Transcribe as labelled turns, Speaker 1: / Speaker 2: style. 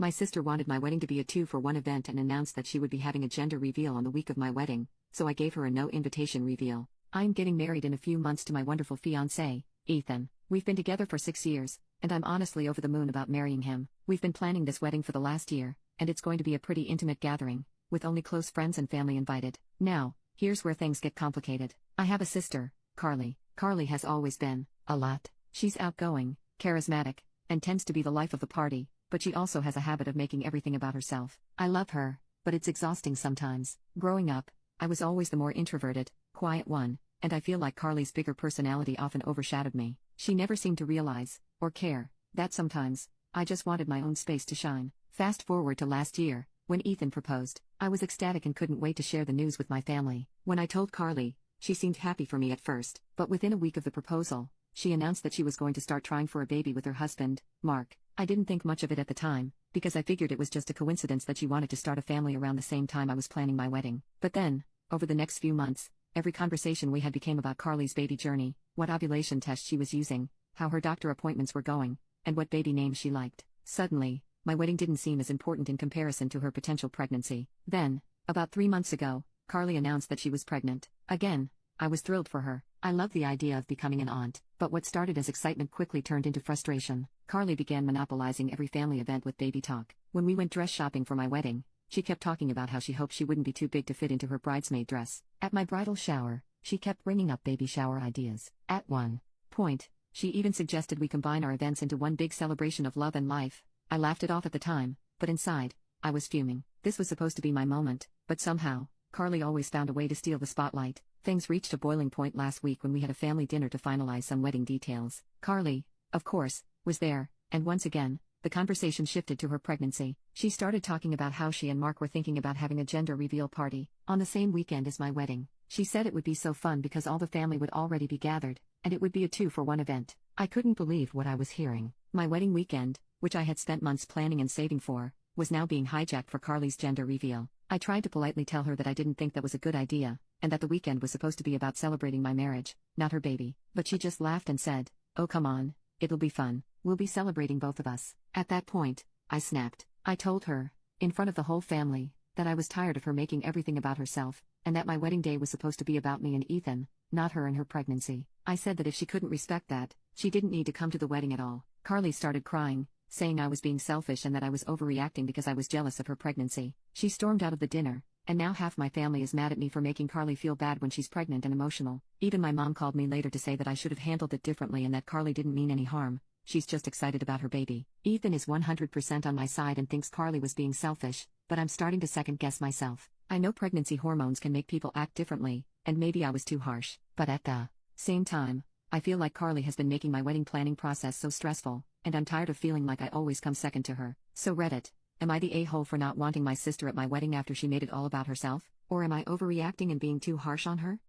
Speaker 1: My sister wanted my wedding to be a 2-for-1 event and announced that she would be having a gender reveal on the week of my wedding, so I gave her a no-invitation reveal. I'm getting married in a few months to my wonderful fiancé, Ethan. We've been together for 6 years, and I'm honestly over the moon about marrying him. We've been planning this wedding for the last year, and it's going to be a pretty intimate gathering, with only close friends and family invited. Now, here's where things get complicated. I have a sister, Carly. Carly has always been a lot. She's outgoing, charismatic, and tends to be the life of the party, but she also has a habit of making everything about herself. I love her, but it's exhausting sometimes. Growing up, I was always the more introverted, quiet one, and I feel like Carly's bigger personality often overshadowed me. She never seemed to realize, or care, that sometimes, I just wanted my own space to shine. Fast forward to last year, when Ethan proposed. I was ecstatic and couldn't wait to share the news with my family. When I told Carly, she seemed happy for me at first, but within a week of the proposal, she announced that she was going to start trying for a baby with her husband, Mark. I didn't think much of it at the time, because I figured it was just a coincidence that she wanted to start a family around the same time I was planning my wedding. But then, over the next few months, every conversation we had became about Carly's baby journey, what ovulation test she was using, how her doctor appointments were going, and what baby name she liked. Suddenly, my wedding didn't seem as important in comparison to her potential pregnancy. Then, about 3 months ago, Carly announced that she was pregnant. Again, I was thrilled for her. I loved the idea of becoming an aunt, but what started as excitement quickly turned into frustration. Carly began monopolizing every family event with baby talk. When we went dress shopping for my wedding, she kept talking about how she hoped she wouldn't be too big to fit into her bridesmaid dress. At my bridal shower, she kept bringing up baby shower ideas. At one point, she even suggested we combine our events into one big celebration of love and life. I laughed it off at the time, but inside, I was fuming. This was supposed to be my moment, but somehow, Carly always found a way to steal the spotlight. Things reached a boiling point last week when we had a family dinner to finalize some wedding details. Carly, of course, was there, and once again, the conversation shifted to her pregnancy. She started talking about how she and Mark were thinking about having a gender reveal party on the same weekend as my wedding. She said it would be so fun because all the family would already be gathered, and it would be a 2-for-1 event. I couldn't believe what I was hearing. My wedding weekend, which I had spent months planning and saving for, was now being hijacked for Carly's gender reveal. I tried to politely tell her that I didn't think that was a good idea, and that the weekend was supposed to be about celebrating my marriage, not her baby. But she just laughed and said, "Oh come on, it'll be fun, we'll be celebrating both of us." At that point, I snapped. I told her, in front of the whole family, that I was tired of her making everything about herself, and that my wedding day was supposed to be about me and Ethan, not her and her pregnancy. I said that if she couldn't respect that, she didn't need to come to the wedding at all. Carly started crying, saying I was being selfish and that I was overreacting because I was jealous of her pregnancy. She stormed out of the dinner, and now half my family is mad at me for making Carly feel bad when she's pregnant and emotional. Even my mom called me later to say that I should have handled it differently and that Carly didn't mean any harm. She's just excited about her baby. Ethan is 100% on my side and thinks Carly was being selfish, but I'm starting to second-guess myself. I know pregnancy hormones can make people act differently, and maybe I was too harsh, but at the same time, I feel like Carly has been making my wedding planning process so stressful, and I'm tired of feeling like I always come second to her. So Reddit, am I the a-hole for not wanting my sister at my wedding after she made it all about herself? Or am I overreacting and being too harsh on her?